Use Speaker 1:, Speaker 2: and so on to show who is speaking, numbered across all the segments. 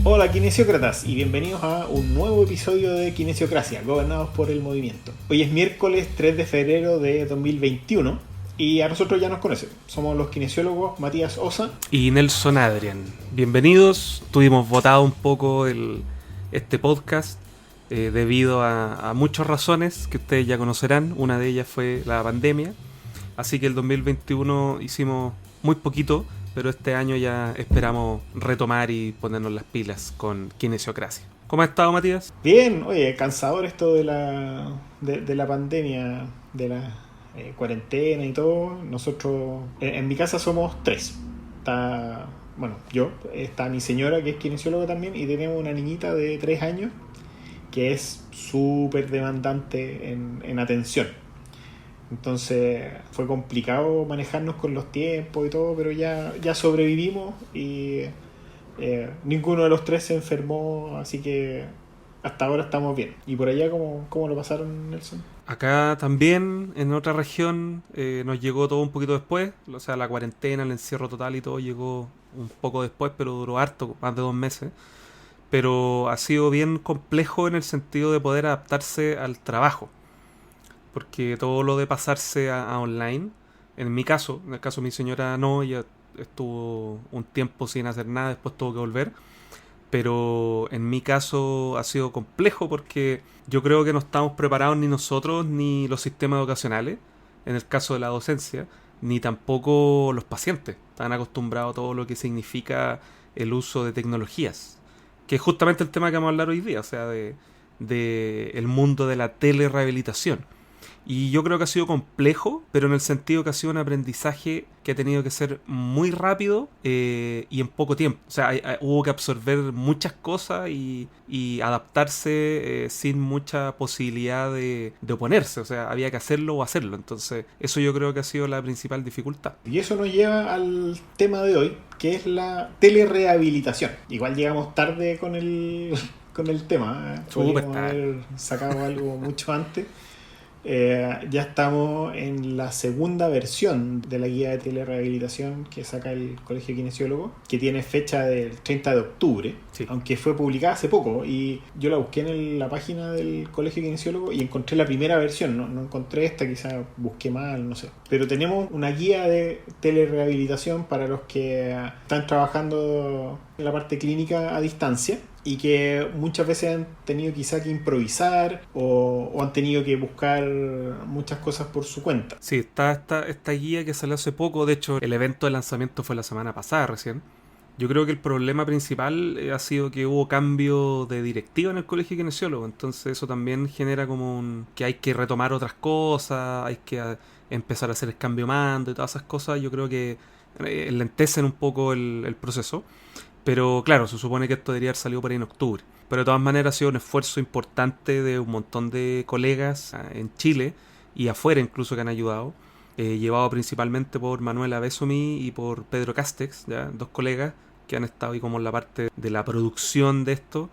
Speaker 1: Hola kinesiócratas y bienvenidos a un nuevo episodio de Kinesiocracia, gobernados por el movimiento. Hoy es miércoles 3 de febrero de 2021 y a nosotros ya nos conocen. Somos los kinesiólogos Matías Osa
Speaker 2: y Nelson Adrian. Bienvenidos. Tuvimos votado un poco este podcast debido a muchas razones que ustedes ya conocerán. Una de ellas fue la pandemia. Así que el 2021 hicimos muy poquito, pero este año ya esperamos retomar y ponernos las pilas con Kinesiocracia. ¿Cómo has estado, Matías?
Speaker 1: Bien, oye, cansador esto de la pandemia, de la cuarentena y todo. Nosotros, en mi casa somos tres. Está mi señora que es kinesióloga también y tenemos una niñita de 3 años que es súper demandante en atención. Entonces fue complicado manejarnos con los tiempos y todo, pero ya sobrevivimos y ninguno de los tres se enfermó, así que hasta ahora estamos bien. ¿Y por allá cómo lo pasaron, Nelson?
Speaker 2: Acá también, en otra región, nos llegó todo un poquito después. O sea, la cuarentena, el encierro total y todo llegó un poco después, pero duró harto, más de 2 meses. Pero ha sido bien complejo en el sentido de poder adaptarse al trabajo. Porque todo lo de pasarse a online, en mi caso, en el caso de mi señora no, ella estuvo un tiempo sin hacer nada, después tuvo que volver. Pero en mi caso ha sido complejo porque yo creo que no estamos preparados ni nosotros ni los sistemas educacionales, en el caso de la docencia, ni tampoco los pacientes. Están acostumbrados a todo lo que significa el uso de tecnologías, que es justamente el tema que vamos a hablar hoy día, o sea, de el mundo de la telerehabilitación. Y yo creo que ha sido complejo, pero en el sentido que ha sido un aprendizaje que ha tenido que ser muy rápido y en poco tiempo. O sea, hubo que absorber muchas cosas y adaptarse sin mucha posibilidad de oponerse. O sea, había que hacerlo o hacerlo. Entonces, eso yo creo que ha sido la principal dificultad.
Speaker 1: Y eso nos lleva al tema de hoy, que es la telerehabilitación. Igual llegamos tarde con el tema, ¿eh? Podríamos haber sacado algo mucho antes. Ya estamos en la segunda versión de la guía de telerehabilitación que saca el Colegio Kinesiólogo, que tiene fecha del 30 de octubre, sí. Aunque fue publicada hace poco y yo la busqué en la página del Colegio Kinesiólogo y encontré la primera versión, no encontré esta, quizá busqué mal, no sé. Pero tenemos una guía de telerehabilitación para los que están trabajando en la parte clínica a distancia y que muchas veces han tenido quizá que improvisar o han tenido que buscar muchas cosas por su cuenta.
Speaker 2: Sí, está esta guía que salió hace poco. De hecho, el evento de lanzamiento fue la semana pasada recién. Yo creo que el problema principal ha sido que hubo cambio de directiva en el Colegio Kinesiólogo. Entonces eso también genera como que hay que retomar otras cosas, hay que empezar a hacer el cambio mando y todas esas cosas. Yo creo que lentecen un poco el proceso. Pero claro, se supone que esto debería haber salido por ahí en octubre. Pero de todas maneras ha sido un esfuerzo importante de un montón de colegas en Chile y afuera incluso que han ayudado. Llevado principalmente por Manuela Besomi y por Pedro Castex, ¿ya? 2 colegas que han estado ahí como en la parte de la producción de esto,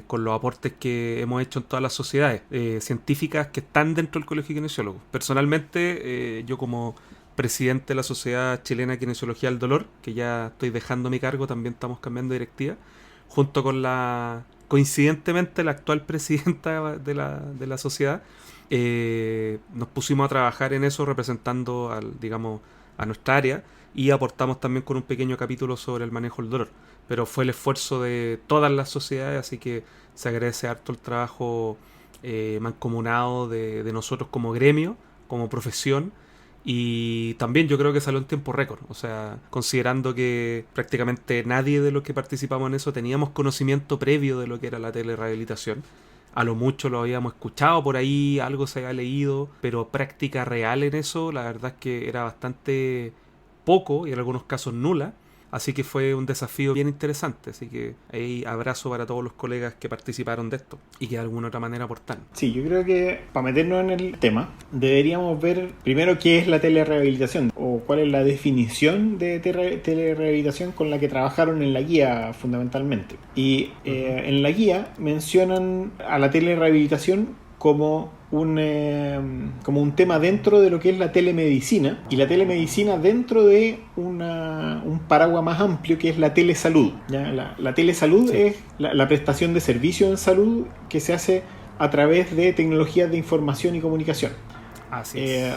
Speaker 2: con los aportes que hemos hecho en todas las sociedades científicas que están dentro del Colegio Kinesiólogo. Personalmente, yo como presidente de la Sociedad Chilena de Kinesiología del Dolor, que ya estoy dejando mi cargo, también estamos cambiando de directiva, junto con coincidentemente la actual presidenta de la sociedad, nos pusimos a trabajar en eso representando a nuestra área y aportamos también con un pequeño capítulo sobre el manejo del dolor. Pero fue el esfuerzo de todas las sociedades, así que se agradece harto el trabajo mancomunado de nosotros como gremio, como profesión. Y también yo creo que salió en tiempo récord, o sea, considerando que prácticamente nadie de los que participamos en eso teníamos conocimiento previo de lo que era la telerehabilitación. A lo mucho lo habíamos escuchado por ahí, algo se había leído, pero práctica real en eso, la verdad es que era bastante poco y en algunos casos nula. Así que fue un desafío bien interesante. Así que ahí abrazo para todos los colegas que participaron de esto y que de alguna otra manera aportaron.
Speaker 1: Sí, yo creo que para meternos en el tema deberíamos ver primero qué es la telerehabilitación o cuál es la definición de telerehabilitación con la que trabajaron en la guía fundamentalmente. Y en la guía mencionan a la telerehabilitación como un tema dentro de lo que es la telemedicina, y la telemedicina dentro de un paraguas más amplio que es la telesalud. ¿Ya? La telesalud es la prestación de servicios en salud que se hace a través de tecnologías de información y comunicación.
Speaker 2: Así es.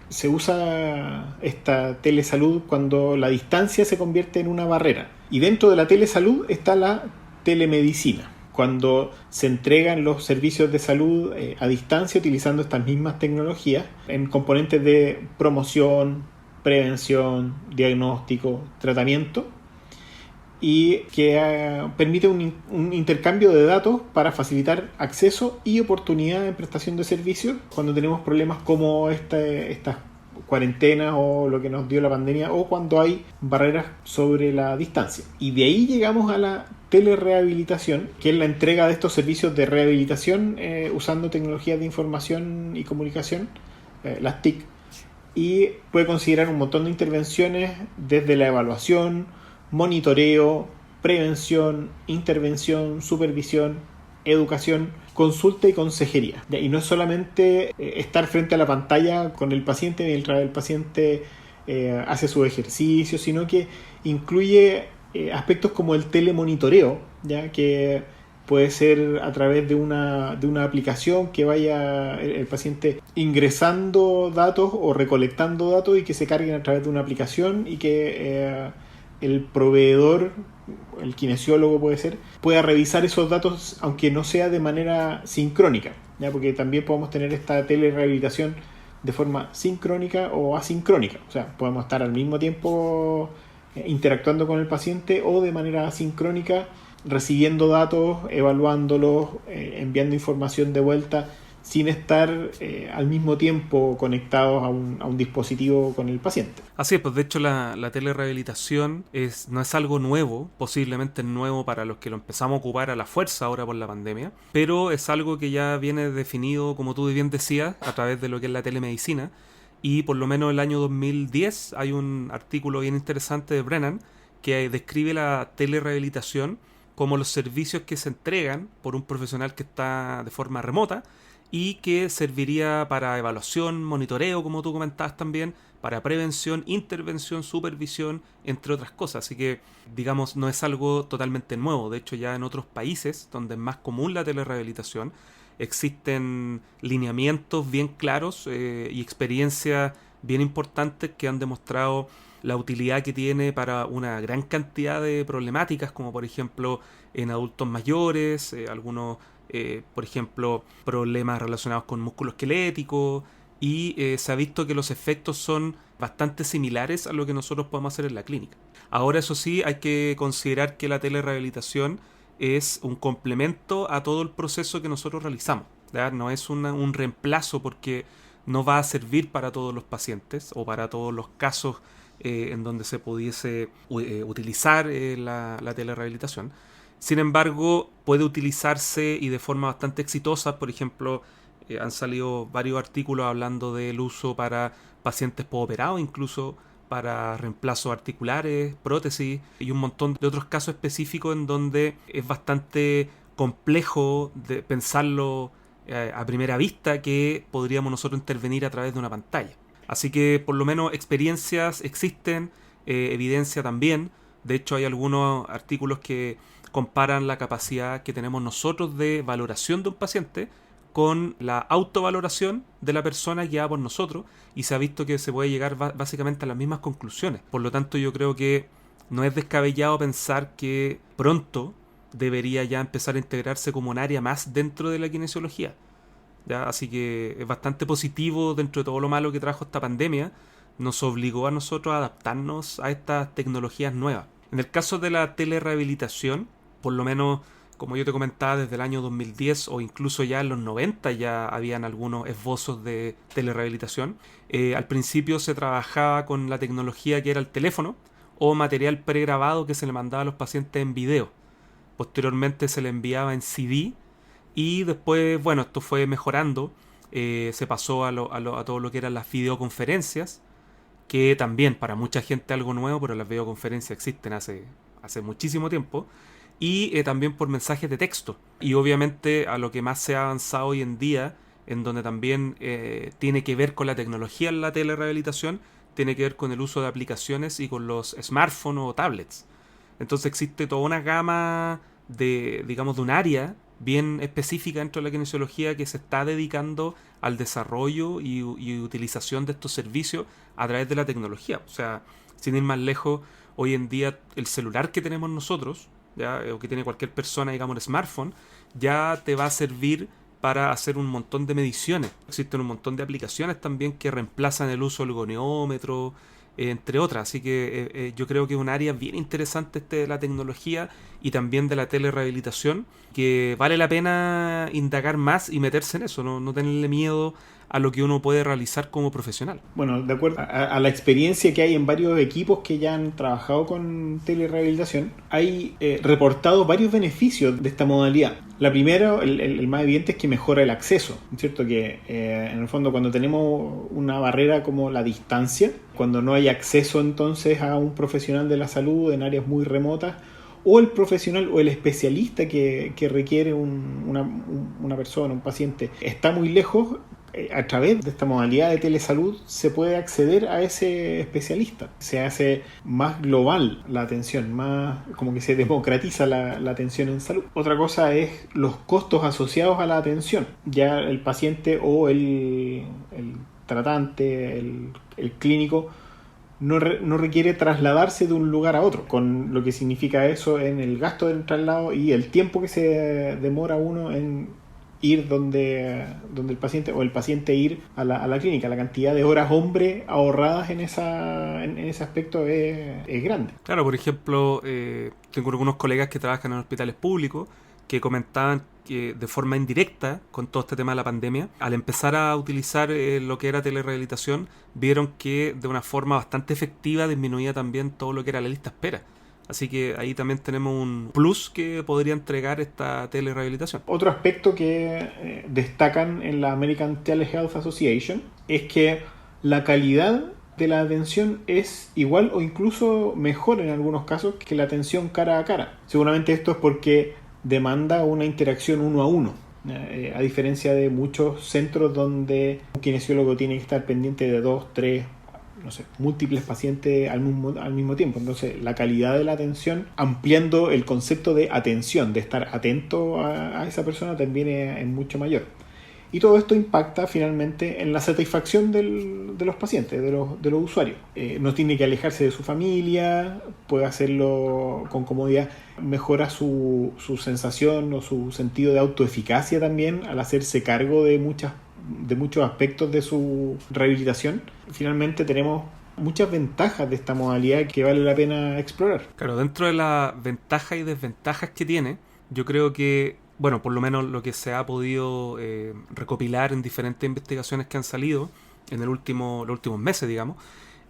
Speaker 1: Se usa esta telesalud cuando la distancia se convierte en una barrera. Y dentro de la telesalud está la telemedicina, cuando se entregan los servicios de salud a distancia utilizando estas mismas tecnologías en componentes de promoción, prevención, diagnóstico, tratamiento, y que permite un intercambio de datos para facilitar acceso y oportunidad en prestación de servicios cuando tenemos problemas como estas cuarentenas o lo que nos dio la pandemia, o cuando hay barreras sobre la distancia. Y de ahí llegamos a la telerehabilitación, que es la entrega de estos servicios de rehabilitación usando tecnologías de información y comunicación, las TIC, y puede considerar un montón de intervenciones desde la evaluación, monitoreo, prevención, intervención, supervisión, educación, consulta y consejería. Y no es solamente estar frente a la pantalla con el paciente mientras el paciente hace su ejercicio, sino que incluye aspectos como el telemonitoreo, ¿ya? Que puede ser a través de una aplicación que vaya el paciente ingresando datos o recolectando datos y que se carguen a través de una aplicación, y que el proveedor, el kinesiólogo puede ser, pueda revisar esos datos aunque no sea de manera sincrónica, ¿ya? Porque también podemos tener esta telerehabilitación de forma sincrónica o asincrónica, o sea, podemos estar al mismo tiempo interactuando con el paciente, o de manera asincrónica recibiendo datos, evaluándolos, enviando información de vuelta, sin estar al mismo tiempo conectados a un dispositivo con el paciente.
Speaker 2: Así es, pues de hecho la telerehabilitación no es algo nuevo, posiblemente es nuevo para los que lo empezamos a ocupar a la fuerza ahora por la pandemia, pero es algo que ya viene definido, como tú bien decías, a través de lo que es la telemedicina, y por lo menos el año 2010 hay un artículo bien interesante de Brennan que describe la telerehabilitación como los servicios que se entregan por un profesional que está de forma remota y que serviría para evaluación, monitoreo, como tú comentabas también, para prevención, intervención, supervisión, entre otras cosas. Así que, digamos, no es algo totalmente nuevo. De hecho, ya en otros países donde es más común la telerehabilitación, existen lineamientos bien claros y experiencias bien importantes que han demostrado la utilidad que tiene para una gran cantidad de problemáticas, como por ejemplo en adultos mayores, algunos, por ejemplo, problemas relacionados con músculo esquelético, y se ha visto que los efectos son bastante similares a lo que nosotros podemos hacer en la clínica. Ahora, eso sí, hay que considerar que la telerehabilitación es un complemento a todo el proceso que nosotros realizamos, ¿verdad? No es un reemplazo, porque no va a servir para todos los pacientes o para todos los casos en donde se pudiese utilizar la telerehabilitación. Sin embargo, puede utilizarse y de forma bastante exitosa. Por ejemplo, han salido varios artículos hablando del uso para pacientes postoperados, incluso para reemplazos articulares, prótesis y un montón de otros casos específicos en donde es bastante complejo de pensarlo a primera vista que podríamos nosotros intervenir a través de una pantalla. Así que por lo menos experiencias existen, evidencia también. De hecho, hay algunos artículos que comparan la capacidad que tenemos nosotros de valoración de un paciente con la autovaloración de la persona guiada por nosotros, y se ha visto que se puede llegar básicamente a las mismas conclusiones. Por lo tanto, yo creo que no es descabellado pensar que pronto debería ya empezar a integrarse como un área más dentro de la kinesiología, ¿ya? Así que es bastante positivo. Dentro de todo lo malo que trajo esta pandemia, nos obligó a nosotros a adaptarnos a estas tecnologías nuevas. En el caso de la telerehabilitación, por lo menos, como yo te comentaba, desde el año 2010 o incluso ya en los 90 ya habían algunos esbozos de telerehabilitación. Al principio se trabajaba con la tecnología que era el teléfono o material pregrabado que se le mandaba a los pacientes en video. Posteriormente se le enviaba en CD, y después, bueno, esto fue mejorando. Se pasó a todo lo que eran las videoconferencias, que también para mucha gente es algo nuevo, pero las videoconferencias existen hace muchísimo tiempo. y también por mensajes de texto. Y obviamente a lo que más se ha avanzado hoy en día, en donde también tiene que ver con la tecnología en la telerehabilitación, tiene que ver con el uso de aplicaciones y con los smartphones o tablets. Entonces existe toda una gama de, digamos, de un área bien específica dentro de la kinesiología que se está dedicando al desarrollo y utilización de estos servicios a través de la tecnología. O sea, sin ir más lejos, hoy en día el celular que tenemos nosotros, ¿ya? O que tiene cualquier persona, digamos, un smartphone, ya te va a servir para hacer un montón de mediciones. Existen un montón de aplicaciones también que reemplazan el uso del goniómetro, entre otras. Así que yo creo que es un área bien interesante de la tecnología y también de la telerehabilitación, que vale la pena indagar más y meterse en eso, no tenerle miedo a lo que uno puede realizar como profesional.
Speaker 1: Bueno, de acuerdo a la experiencia que hay en varios equipos que ya han trabajado con telerehabilitación, hay reportado varios beneficios de esta modalidad. La primera, el más evidente, es que mejora el acceso, ¿cierto? Que en el fondo, cuando tenemos una barrera como la distancia, cuando no hay acceso entonces a un profesional de la salud en áreas muy remotas, o el profesional o el especialista que requiere una persona, un paciente, está muy lejos, a través de esta modalidad de telesalud se puede acceder a ese especialista. Se hace más global la atención, más como que se democratiza la atención en salud. Otra cosa es los costos asociados a la atención. Ya el paciente o el tratante, el clínico, no requiere trasladarse de un lugar a otro, con lo que significa eso en el gasto del traslado y el tiempo que se demora uno en ir donde el paciente o el paciente ir a la clínica. La cantidad de horas hombre ahorradas en ese aspecto es grande.
Speaker 2: Claro, por ejemplo, tengo algunos colegas que trabajan en hospitales públicos que comentaban que de forma indirecta, con todo este tema de la pandemia, al empezar a utilizar lo que era telerehabilitación, vieron que de una forma bastante efectiva disminuía también todo lo que era la lista de espera. Así que ahí también tenemos un plus que podría entregar esta telerehabilitación.
Speaker 1: Otro aspecto que destacan en la American Telehealth Association es que la calidad de la atención es igual o incluso mejor en algunos casos que la atención cara a cara. Seguramente esto es porque demanda una interacción uno a uno. A diferencia de muchos centros donde un kinesiólogo tiene que estar pendiente de 2, 3, no sé, múltiples pacientes al mismo tiempo. Entonces, la calidad de la atención, ampliando el concepto de atención, de estar atento a esa persona, también es mucho mayor. Y todo esto impacta finalmente en la satisfacción de los pacientes, de los usuarios. No tiene que alejarse de su familia, puede hacerlo con comodidad, mejora su sensación o su sentido de autoeficacia también al hacerse cargo de muchos aspectos de su rehabilitación. Finalmente tenemos muchas ventajas de esta modalidad que vale la pena explorar.
Speaker 2: Claro, dentro de las ventajas y desventajas que tiene, yo creo que, bueno, por lo menos lo que se ha podido recopilar en diferentes investigaciones que han salido en los últimos meses, digamos,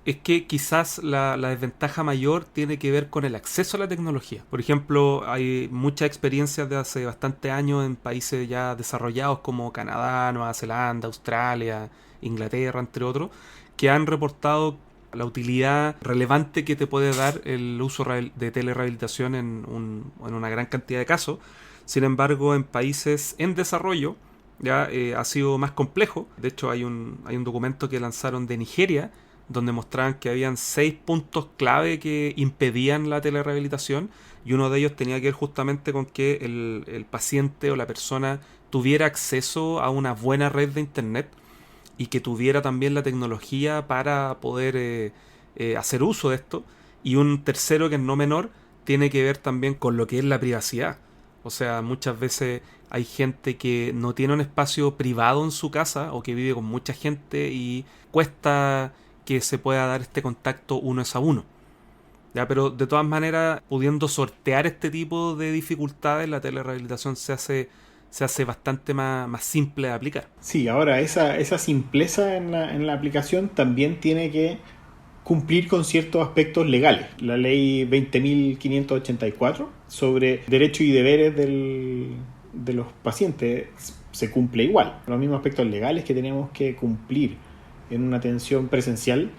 Speaker 2: es que quizás la desventaja mayor tiene que ver con el acceso a la tecnología. Por ejemplo, hay muchas experiencias de hace bastante años en países ya desarrollados como Canadá, Nueva Zelanda, Australia, Inglaterra, entre otros, que han reportado la utilidad relevante que te puede dar el uso de telerehabilitación en una gran cantidad de casos. Sin embargo, en países en desarrollo ya ha sido más complejo. De hecho, hay un documento que lanzaron de Nigeria donde mostraban que habían 6 puntos clave que impedían la telerehabilitación, y uno de ellos tenía que ver justamente con que el paciente o la persona tuviera acceso a una buena red de internet y que tuviera también la tecnología para poder hacer uso de esto. Y un tercero, que es no menor, tiene que ver también con lo que es la privacidad. O sea, muchas veces hay gente que no tiene un espacio privado en su casa o que vive con mucha gente y cuesta que se pueda dar este contacto uno es a uno. ¿Ya? Pero de todas maneras, pudiendo sortear este tipo de dificultades, la telerehabilitación se hace bastante más simple de aplicar.
Speaker 1: Sí, ahora esa simpleza en la aplicación también tiene que cumplir con ciertos aspectos legales. La ley 20.584 sobre derechos y deberes de los pacientes se cumple igual. Los mismos aspectos legales que tenemos que cumplir en una atención presencial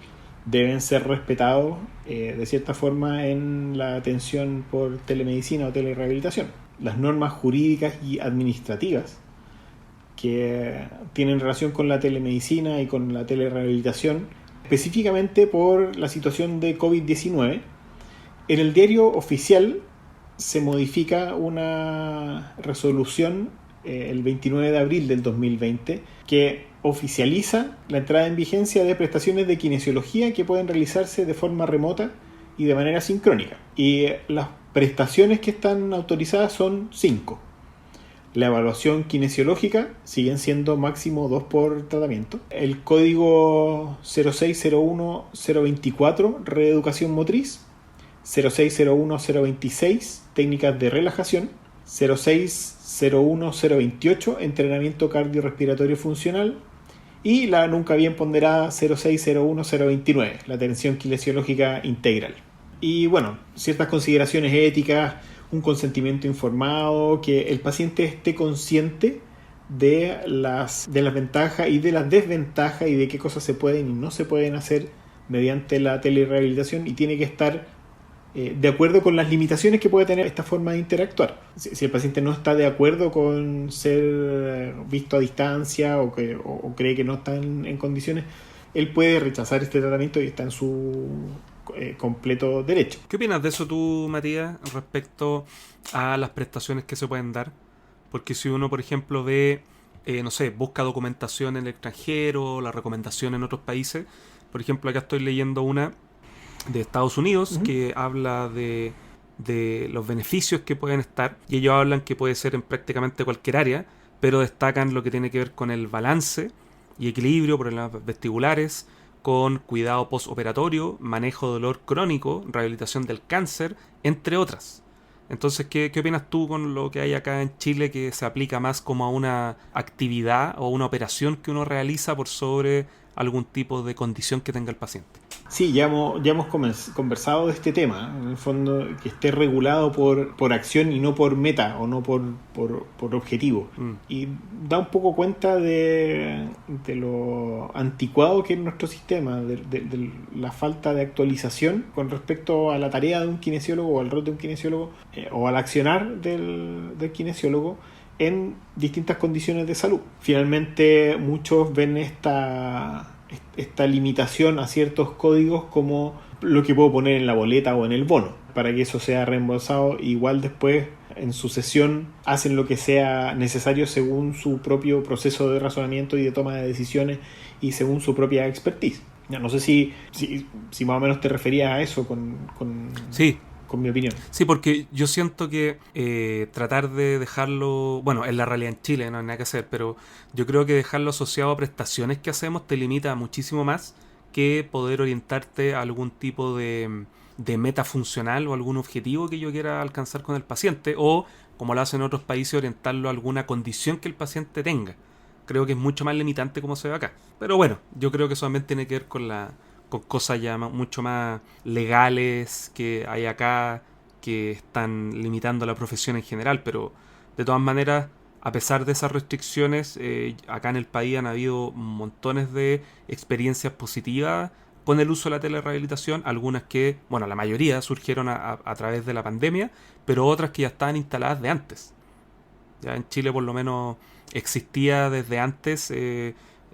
Speaker 1: deben ser respetados de cierta forma en la atención por telemedicina o telerehabilitación. Las normas jurídicas y administrativas que tienen relación con la telemedicina y con la telerehabilitación, específicamente por la situación de COVID-19, en el diario oficial se modifica una resolución el 29 de abril del 2020 que oficializa la entrada en vigencia de prestaciones de kinesiología que pueden realizarse de forma remota y de manera sincrónica. Y las prestaciones que están autorizadas son 5. La evaluación kinesiológica siguen siendo máximo 2 por tratamiento. El código 0601024, reeducación motriz. 0601026, técnicas de relajación. 0601028, entrenamiento cardiorrespiratorio funcional. Y la nunca bien ponderada 0601029, la atención kinesiológica integral. Y bueno, ciertas consideraciones éticas, un consentimiento informado, que el paciente esté consciente de las ventajas y de las desventajas y de qué cosas se pueden y no se pueden hacer mediante la telerehabilitación, y tiene que estar de acuerdo con las limitaciones que puede tener esta forma de interactuar. Si el paciente no está de acuerdo con ser visto a distancia o cree que no está en condiciones, él puede rechazar este tratamiento y está en su completo derecho.
Speaker 2: ¿Qué opinas de eso tú, Matías, respecto a las prestaciones que se pueden dar? Porque si uno, por ejemplo, ve, busca documentación en el extranjero, la recomendación en otros países, por ejemplo, acá estoy leyendo una de Estados Unidos que habla de los beneficios que pueden estar, y ellos hablan que puede ser en prácticamente cualquier área, pero destacan lo que tiene que ver con el balance y equilibrio, problemas vestibulares, con cuidado postoperatorio, manejo de dolor crónico, rehabilitación del cáncer, entre otras. Entonces, ¿qué opinas tú con lo que hay acá en Chile, que se aplica más como a una actividad o una operación que uno realiza por sobre algún tipo de condición que tenga el paciente?
Speaker 1: Sí, ya hemos conversado de este tema, en el fondo, que esté regulado por acción y no por meta o no por objetivo. Y da un poco cuenta de lo anticuado que es nuestro sistema, de la falta de actualización con respecto a la tarea de un kinesiólogo o al rol de un kinesiólogo o al accionar del kinesiólogo en distintas condiciones de salud. Finalmente, muchos ven esta limitación a ciertos códigos como lo que puedo poner en la boleta o en el bono, para que eso sea reembolsado. Igual después, en su sesión, hacen lo que sea necesario según su propio proceso de razonamiento y de toma de decisiones y según su propia expertise. No sé si más o menos te referías a eso
Speaker 2: Sí.
Speaker 1: Con mi opinión.
Speaker 2: Sí, porque yo siento que tratar de dejarlo, bueno, en la realidad en Chile no hay nada que hacer, pero yo creo que dejarlo asociado a prestaciones que hacemos te limita muchísimo más que poder orientarte a algún tipo de meta funcional o algún objetivo que yo quiera alcanzar con el paciente, o, como lo hacen en otros países, orientarlo a alguna condición que el paciente tenga. Creo que es mucho más limitante como se ve acá. Pero bueno, yo creo que eso también tiene que ver con cosas ya mucho más legales que hay acá, que están limitando la profesión en general. Pero de todas maneras, a pesar de esas restricciones, acá en el país han habido montones de experiencias positivas con el uso de la telerehabilitación, algunas que, bueno, la mayoría surgieron a través de la pandemia, pero otras que ya estaban instaladas de antes. Ya en Chile por lo menos existía desde antes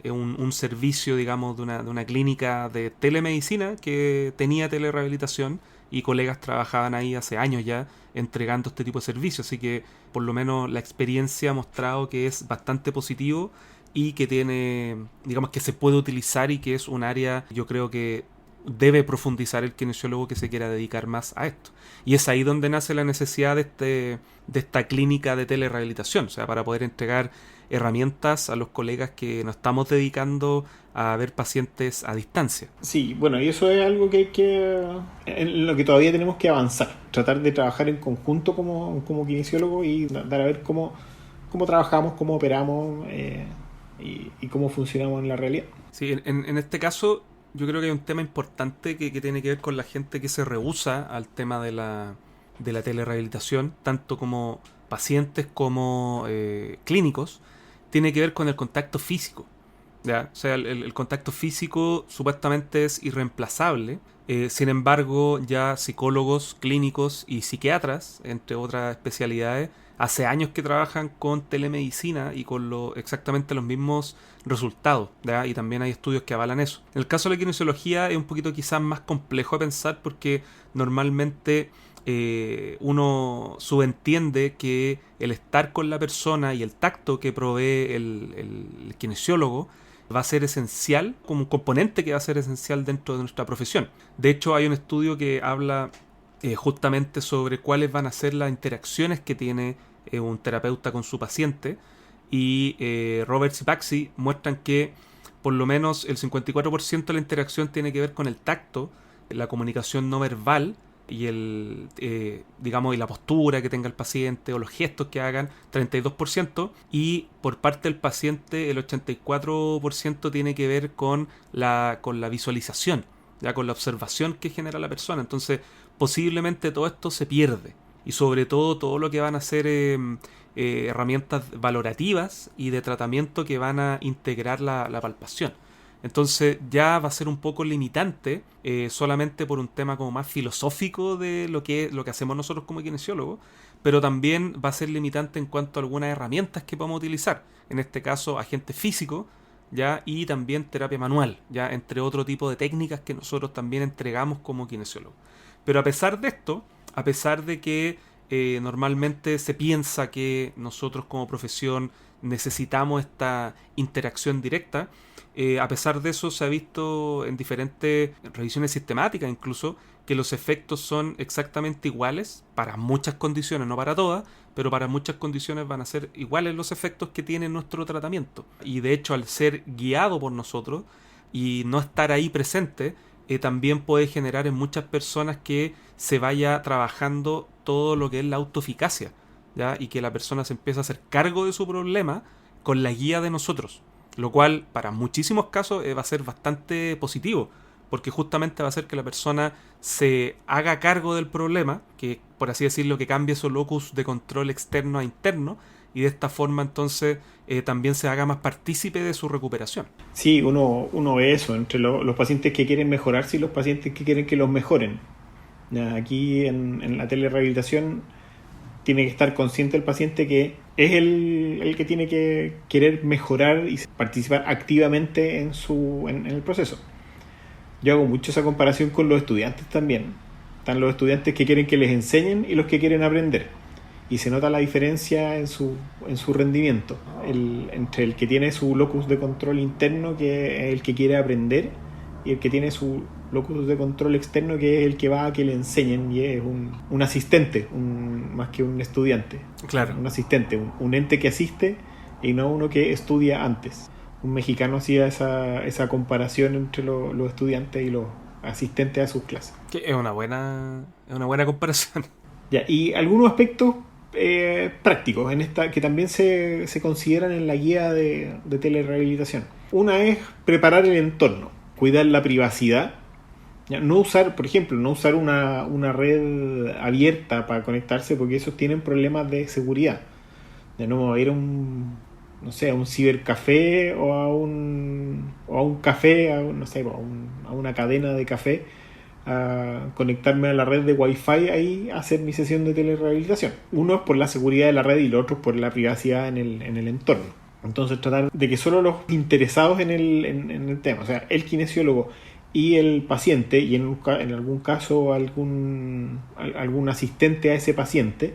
Speaker 2: un servicio, digamos, de una clínica de telemedicina que tenía telerehabilitación, y colegas trabajaban ahí hace años ya entregando este tipo de servicios, así que por lo menos la experiencia ha mostrado que es bastante positivo y que tiene, digamos, que se puede utilizar, y que es un área, yo creo que debe profundizar el kinesiólogo que se quiera dedicar más a esto. Y es ahí donde nace la necesidad de esta clínica de telerehabilitación, o sea, para poder entregar herramientas a los colegas que nos estamos dedicando a ver pacientes a distancia.
Speaker 1: Sí, bueno, y eso es algo en lo que todavía tenemos que avanzar, tratar de trabajar en conjunto como kinesiólogo y dar a ver cómo trabajamos, cómo operamos y cómo funcionamos en la realidad.
Speaker 2: Sí, en este caso yo creo que hay un tema importante que tiene que ver con la gente que se rehúsa al tema de la telerehabilitación, tanto como pacientes como clínicos. Tiene que ver con el contacto físico. ¿ya? O sea, el contacto físico supuestamente es irreemplazable. Sin embargo, ya psicólogos clínicos y psiquiatras, entre otras especialidades, hace años que trabajan con telemedicina y con exactamente los mismos resultados, ¿ya? Y también hay estudios que avalan eso. En el caso de la kinesiología es un poquito quizás más complejo de pensar porque normalmente uno subentiende que el estar con la persona y el tacto que provee el kinesiólogo va a ser esencial, como un componente que va a ser esencial dentro de nuestra profesión. De hecho, hay un estudio que habla justamente sobre cuáles van a ser las interacciones que tiene un terapeuta con su paciente, y Roberts y Baxi muestran que por lo menos el 54% de la interacción tiene que ver con el tacto, la comunicación no verbal y digamos, y la postura que tenga el paciente o los gestos que hagan, 32%, y por parte del paciente el 84% tiene que ver con la visualización, ya con la observación que genera la persona. Entonces posiblemente todo esto se pierde, y sobre todo lo que van a ser herramientas valorativas y de tratamiento que van a integrar la palpación. Entonces ya va a ser un poco limitante, solamente por un tema como más filosófico de lo que hacemos nosotros como kinesiólogos, pero también va a ser limitante en cuanto a algunas herramientas que podemos utilizar, en este caso agente físico, ya, y también terapia manual, ya, entre otro tipo de técnicas que nosotros también entregamos como kinesiólogos. Pero a pesar de esto, a pesar de que normalmente se piensa que nosotros como profesión necesitamos esta interacción directa, a pesar de eso se ha visto en diferentes revisiones sistemáticas incluso que los efectos son exactamente iguales para muchas condiciones, no para todas, pero para muchas condiciones van a ser iguales los efectos que tiene nuestro tratamiento. Y de hecho, al ser guiado por nosotros y no estar ahí presente, también puede generar en muchas personas que se vaya trabajando todo lo que es la autoeficacia, ¿ya? Y que la persona se empiece a hacer cargo de su problema con la guía de nosotros, lo cual para muchísimos casos va a ser bastante positivo, porque justamente va a hacer que la persona se haga cargo del problema, que por así decirlo, que cambie su locus de control externo a interno, y de esta forma entonces también se haga más partícipe de su recuperación.
Speaker 1: Sí, uno ve eso entre los pacientes que quieren mejorarse y los pacientes que quieren que los mejoren. Aquí en la telerehabilitación tiene que estar consciente el paciente que es el que tiene que querer mejorar y participar activamente en el proceso. Yo hago mucho esa comparación con los estudiantes también. Están los estudiantes que quieren que les enseñen y los que quieren aprender. Y se nota la diferencia en su rendimiento entre el que tiene su locus de control interno, que es el que quiere aprender, y el que tiene su locus de control externo, que es el que va a que le enseñen y es un asistente, más que un estudiante.
Speaker 2: Claro.
Speaker 1: Un asistente, un ente que asiste y no uno que estudia antes. Un mexicano hacía esa comparación entre los estudiantes y los asistentes a sus clases.
Speaker 2: Que es una buena comparación.
Speaker 1: Ya, y algunos aspectos prácticos en esta que también se consideran en la guía de telerehabilitación. Una es preparar el entorno, cuidar la privacidad, ya, no usar, por ejemplo, una red abierta para conectarse, porque esos tienen problemas de seguridad. Ya no ir a un cibercafé o a un café, a una cadena de café, a conectarme a la red de Wi-Fi ahí a hacer mi sesión de telerehabilitación. Uno es por la seguridad de la red y el otro es por la privacidad en el entorno. Entonces tratar de que solo los interesados en el tema, o sea, el kinesiólogo y el paciente, y en algún caso algún asistente a ese paciente,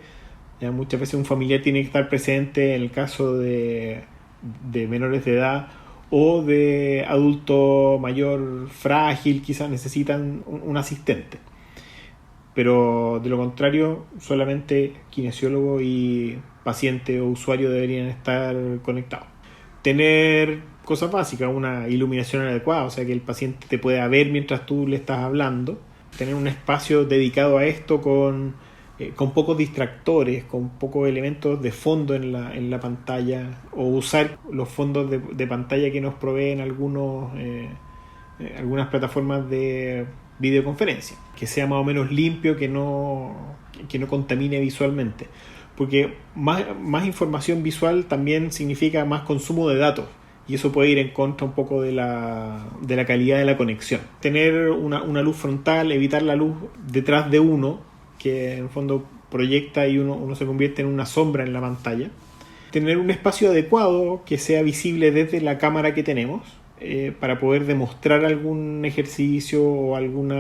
Speaker 1: ya muchas veces un familiar tiene que estar presente en el caso de menores de edad o de adulto mayor frágil, quizás necesitan un asistente. Pero de lo contrario, solamente kinesiólogo y paciente o usuario deberían estar conectados. Tener cosas básicas, una iluminación adecuada, o sea que el paciente te pueda ver mientras tú le estás hablando. Tener un espacio dedicado a esto con pocos distractores, con pocos elementos de fondo en la pantalla, o usar los fondos de pantalla que nos proveen algunas plataformas de videoconferencia, que sea más o menos limpio, que no contamine visualmente, porque más información visual también significa más consumo de datos, y eso puede ir en contra un poco de la calidad de la conexión. Tener una luz frontal, evitar la luz detrás de uno, que en el fondo proyecta y uno se convierte en una sombra en la pantalla. Tener un espacio adecuado que sea visible desde la cámara que tenemos, para poder demostrar algún ejercicio o algún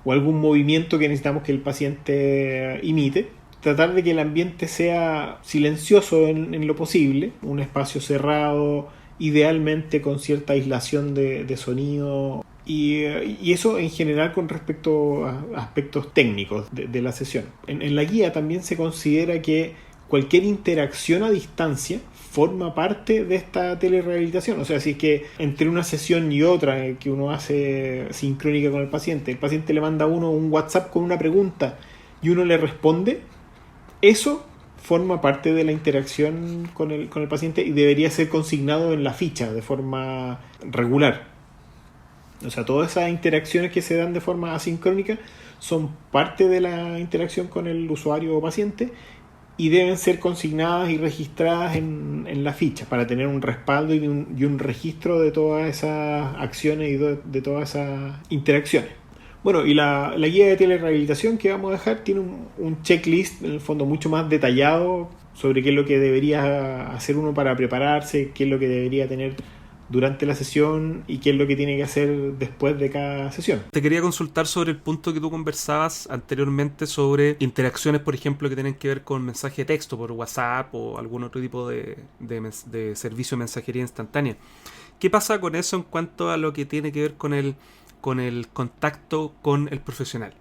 Speaker 1: movimiento que necesitamos que el paciente imite. Tratar de que el ambiente sea silencioso en lo posible, un espacio cerrado, idealmente con cierta aislación de sonido, y eso en general con respecto a aspectos técnicos de la sesión. En la guía también se considera que cualquier interacción a distancia forma parte de esta telerehabilitación. O sea, si es que entre una sesión y otra que uno hace sincrónica con el paciente le manda a uno un WhatsApp con una pregunta y uno le responde, eso forma parte de la interacción con el paciente y debería ser consignado en la ficha de forma regular. O sea, todas esas interacciones que se dan de forma asincrónica son parte de la interacción con el usuario o paciente y deben ser consignadas y registradas en la ficha para tener un respaldo y un registro de todas esas acciones y de todas esas interacciones. Bueno, y la guía de telerehabilitación que vamos a dejar tiene un checklist, en el fondo, mucho más detallado sobre qué es lo que debería hacer uno para prepararse, qué es lo que debería tener durante la sesión y qué es lo que tiene que hacer después de cada sesión.
Speaker 2: Te quería consultar sobre el punto que tú conversabas anteriormente sobre interacciones, por ejemplo, que tienen que ver con mensaje de texto por WhatsApp o algún otro tipo de servicio de mensajería instantánea. ¿Qué pasa con eso en cuanto a lo que tiene que ver con el contacto con el profesional?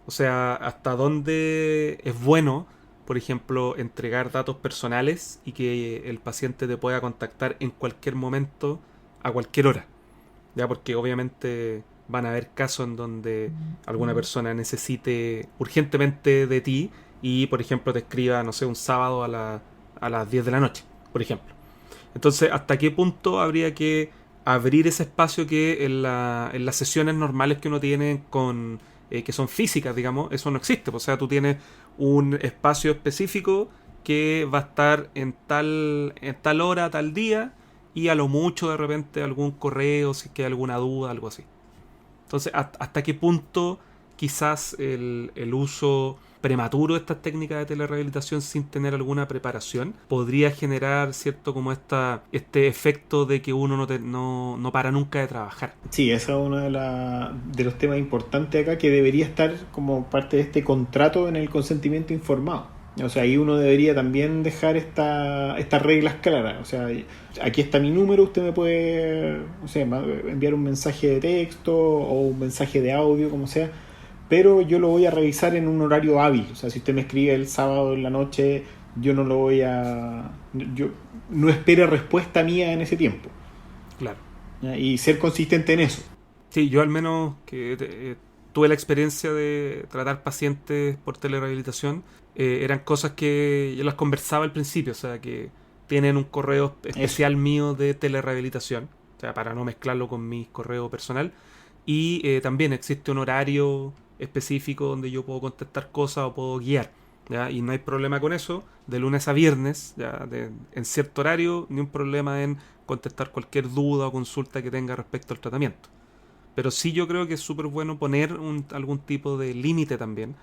Speaker 2: O sea, ¿hasta dónde es bueno, por ejemplo, entregar datos personales y que el paciente te pueda contactar en cualquier momento, a cualquier hora? Ya, porque obviamente van a haber casos en donde alguna persona necesite urgentemente de ti y, por ejemplo, te escriba, no sé, un sábado a las 10 de la noche, por ejemplo. Entonces, ¿hasta qué punto habría que abrir ese espacio que en las sesiones normales que uno tiene que son físicas, digamos, eso no existe? O sea, tú tienes un espacio específico que va a estar en tal hora, tal día, y a lo mucho de repente algún correo, si es que hay alguna duda, algo así. Entonces, ¿hasta qué punto quizás el uso prematuro de estas técnicas de telerehabilitación sin tener alguna preparación podría generar, cierto, como este efecto de que uno no para nunca de trabajar?
Speaker 1: Sí, ese es uno de los temas importantes acá, que debería estar como parte de este contrato en el consentimiento informado. O sea, ahí uno debería también dejar estas reglas claras. O sea, aquí está mi número, usted me puede, no sé, enviar un mensaje de texto o un mensaje de audio, como sea, pero yo lo voy a revisar en un horario hábil. O sea, si usted me escribe el sábado en la noche, yo no espero respuesta mía en ese tiempo.
Speaker 2: Claro.
Speaker 1: Y ser consistente en eso.
Speaker 2: Sí, yo al menos que tuve la experiencia de tratar pacientes por telerehabilitación, eran cosas que yo las conversaba al principio, o sea, que tienen un correo especial mío de telerehabilitación, o sea, para no mezclarlo con mi correo personal, y también existe un horario específico donde yo puedo contestar cosas o puedo guiar, ¿ya? Y no hay problema con eso, de lunes a viernes, ¿ya? En cierto horario, ni un problema en contestar cualquier duda o consulta que tenga respecto al tratamiento. Pero sí, yo creo que es súper bueno poner algún tipo de límite también,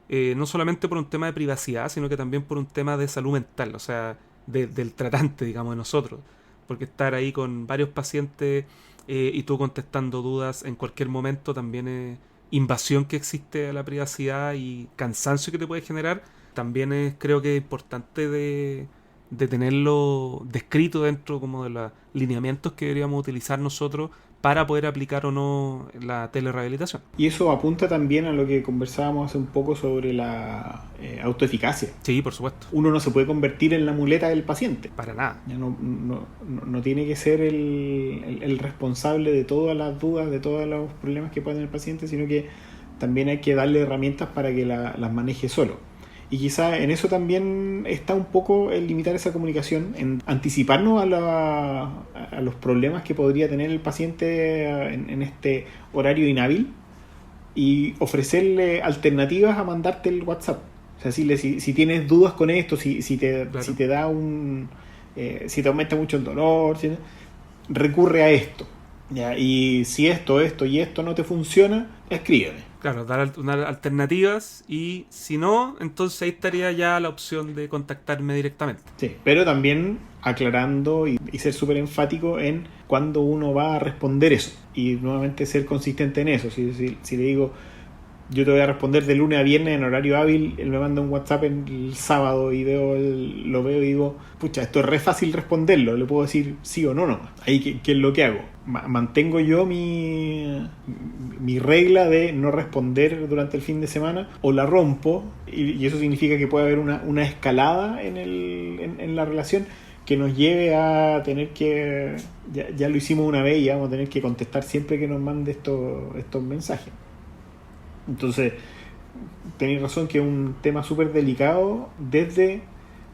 Speaker 2: no solamente por un tema de privacidad, sino que también por un tema de salud mental, o sea, del tratante, digamos, de nosotros. Porque estar ahí con varios pacientes y tú contestando dudas en cualquier momento también es invasión que existe a la privacidad y cansancio que te puede generar. También es, creo que es importante de tenerlo descrito dentro como de los lineamientos que deberíamos utilizar nosotros para poder aplicar o no la telerehabilitación.
Speaker 1: Y eso apunta también a lo que conversábamos hace un poco sobre la autoeficacia.
Speaker 2: Sí, por supuesto.
Speaker 1: Uno no se puede convertir en la muleta del paciente.
Speaker 2: Para nada.
Speaker 1: No tiene que ser el responsable de todas las dudas, de todos los problemas que puede tener el paciente, sino que también hay que darle herramientas para que las maneje solo. Y quizá en eso también está un poco el limitar esa comunicación, en anticiparnos a los problemas que podría tener el paciente en este horario inhábil y ofrecerle alternativas a mandarte el WhatsApp. O sea, si tienes dudas con esto, si te da si te aumenta mucho el dolor, recurre a esto. ¿Ya? Y si esto y esto no te funciona, escríbeme.
Speaker 2: Claro, dar unas alternativas y si no, entonces ahí estaría ya la opción de contactarme directamente.
Speaker 1: Sí, pero también aclarando y ser súper enfático en cuándo uno va a responder eso. Y nuevamente ser consistente en eso. Si le digo, yo te voy a responder de lunes a viernes en horario hábil, él me manda un WhatsApp el sábado y lo veo y digo, pucha, esto es re fácil responderlo, le puedo decir sí o no, no. Ahí, ¿qué es lo que hago? Mantengo yo mi regla de no responder durante el fin de semana, o la rompo, y eso significa que puede haber una escalada en la relación que nos lleve a tener que, ya lo hicimos una vez y vamos a tener que contestar siempre que nos mande estos mensajes. Entonces, tenéis razón que es un tema súper delicado desde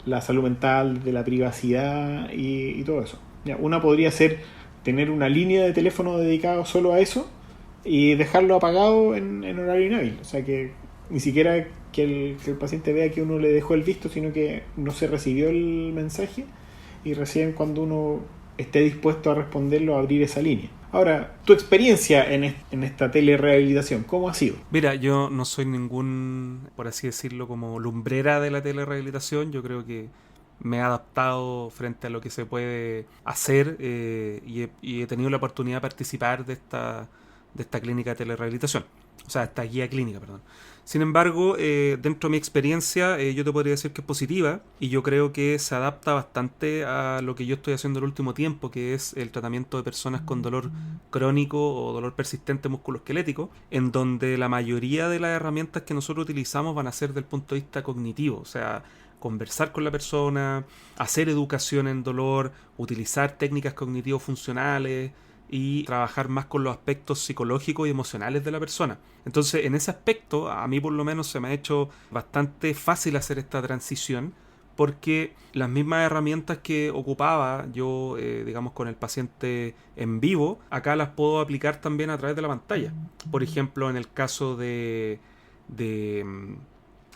Speaker 1: la salud mental, de la privacidad y todo eso. Ya, una podría ser tener una línea de teléfono dedicada solo a eso y dejarlo apagado en horario inhábil. O sea, que ni siquiera que el paciente vea que uno le dejó el visto, sino que no se recibió el mensaje y recién cuando uno esté dispuesto a responderlo, abrir esa línea. Ahora, tu experiencia en esta telerehabilitación, ¿cómo ha sido?
Speaker 2: Mira, yo no soy ningún, por así decirlo, como lumbrera de la telerehabilitación. Yo creo que me he adaptado frente a lo que se puede hacer y he tenido la oportunidad de participar de esta clínica de telerehabilitación. O sea, esta guía clínica, perdón. Sin embargo, dentro de mi experiencia, yo te podría decir que es positiva y yo creo que se adapta bastante a lo que yo estoy haciendo el último tiempo, que es el tratamiento de personas con dolor crónico o dolor persistente musculoesquelético, en donde la mayoría de las herramientas que nosotros utilizamos van a ser del punto de vista cognitivo, o sea, conversar con la persona, hacer educación en dolor, utilizar técnicas cognitivo-funcionales y trabajar más con los aspectos psicológicos y emocionales de la persona. Entonces, en ese aspecto, a mí por lo menos se me ha hecho bastante fácil hacer esta transición, porque las mismas herramientas que ocupaba yo, digamos, con el paciente en vivo, acá las puedo aplicar también a través de la pantalla. Por ejemplo, en el caso de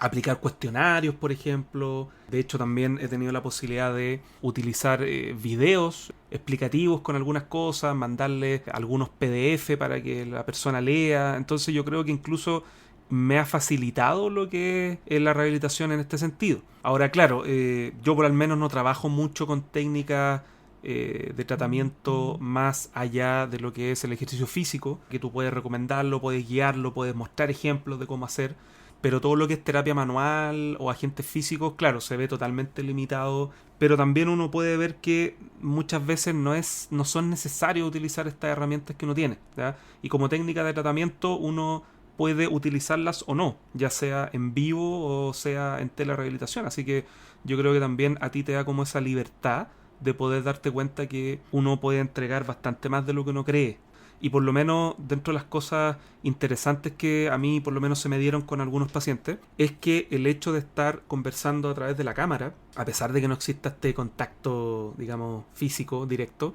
Speaker 2: aplicar cuestionarios, por ejemplo. De hecho, también he tenido la posibilidad de utilizar videos explicativos con algunas cosas, mandarle algunos PDF para que la persona lea. Entonces yo creo que incluso me ha facilitado lo que es la rehabilitación en este sentido. Ahora, claro, yo por al menos no trabajo mucho con técnicas de tratamiento más allá de lo que es el ejercicio físico, que tú puedes recomendarlo, puedes guiarlo, puedes mostrar ejemplos de cómo hacer. Pero todo lo que es terapia manual o agentes físicos, claro, se ve totalmente limitado. Pero también uno puede ver que muchas veces no son necesarios utilizar estas herramientas que uno tiene, ¿ya? Y como técnica de tratamiento uno puede utilizarlas o no, ya sea en vivo o sea en telerehabilitación. Así que yo creo que también a ti te da como esa libertad de poder darte cuenta que uno puede entregar bastante más de lo que uno cree. Y por lo menos dentro de las cosas interesantes que a mí por lo menos se me dieron con algunos pacientes, es que el hecho de estar conversando a través de la cámara, a pesar de que no exista este contacto, digamos, físico, directo,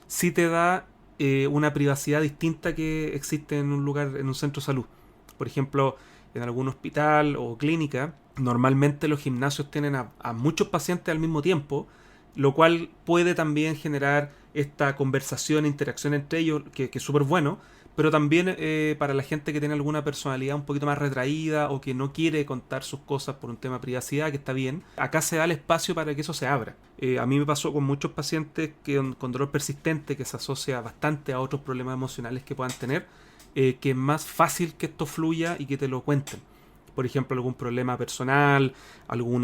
Speaker 2: sí te da una privacidad distinta que existe en un lugar, en un centro de salud. Por ejemplo, en algún hospital o clínica, normalmente los gimnasios tienen a muchos pacientes al mismo tiempo, lo cual puede también generar esta conversación, interacción entre ellos, que es súper bueno, pero también para la gente que tiene alguna personalidad un poquito más retraída o que no quiere contar sus cosas por un tema de privacidad, que está bien, acá se da el espacio para que eso se abra. A mí me pasó con muchos pacientes con dolor persistente, que se asocia bastante a otros problemas emocionales que puedan tener, que es más fácil que esto fluya y que te lo cuenten. Por ejemplo, algún problema personal, algún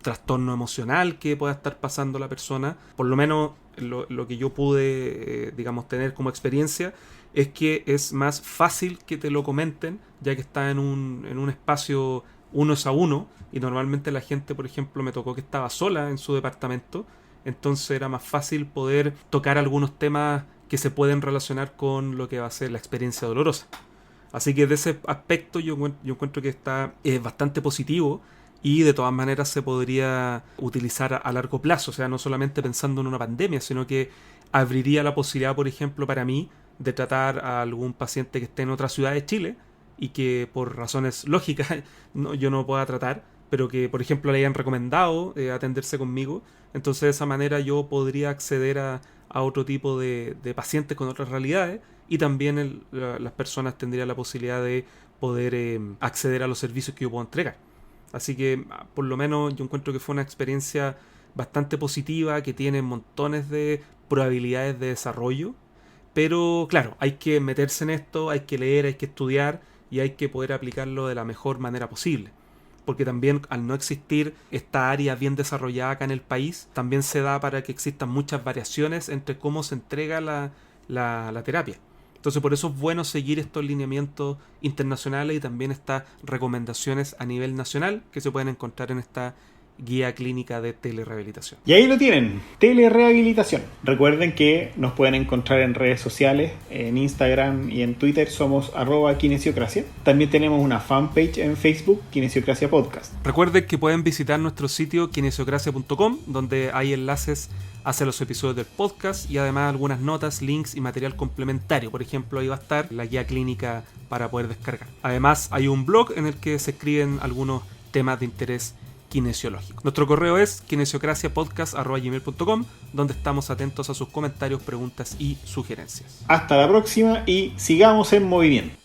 Speaker 2: trastorno emocional que pueda estar pasando la persona. Por lo menos lo que yo pude, digamos, tener como experiencia es que es más fácil que te lo comenten, ya que está en un espacio uno a uno, y normalmente la gente, por ejemplo, me tocó que estaba sola en su departamento, entonces era más fácil poder tocar algunos temas que se pueden relacionar con lo que va a ser la experiencia dolorosa. Así que de ese aspecto yo encuentro que está bastante positivo y de todas maneras se podría utilizar a largo plazo, o sea, no solamente pensando en una pandemia, sino que abriría la posibilidad, por ejemplo, para mí, de tratar a algún paciente que esté en otra ciudad de Chile y que por razones lógicas yo no pueda tratar, pero que, por ejemplo, le hayan recomendado atenderse conmigo. Entonces de esa manera yo podría acceder a a otro tipo de pacientes con otras realidades, y también las personas tendrían la posibilidad de poder acceder a los servicios que yo puedo entregar. Así que por lo menos yo encuentro que fue una experiencia bastante positiva, que tiene montones de probabilidades de desarrollo, pero claro, hay que meterse en esto, hay que leer, hay que estudiar y hay que poder aplicarlo de la mejor manera posible. Porque también al no existir esta área bien desarrollada acá en el país, también se da para que existan muchas variaciones entre cómo se entrega la terapia. Entonces por eso es bueno seguir estos lineamientos internacionales y también estas recomendaciones a nivel nacional que se pueden encontrar en esta guía clínica de telerehabilitación.
Speaker 1: Y ahí lo tienen, telerehabilitación. Recuerden que nos pueden encontrar en redes sociales, en Instagram y en Twitter somos @kinesiocracia. También tenemos una fanpage en Facebook, Kinesiocracia Podcast.
Speaker 2: Recuerden que pueden visitar nuestro sitio kinesiocracia.com, donde hay enlaces hacia los episodios del podcast y además algunas notas, links y material complementario. Por ejemplo, ahí va a estar la guía clínica para poder descargar. Además, hay un blog en el que se escriben algunos temas de interés kinesiológico. Nuestro correo es kinesiocraciapodcast@gmail.com, donde estamos atentos a sus comentarios, preguntas y sugerencias.
Speaker 1: Hasta la próxima y sigamos en movimiento.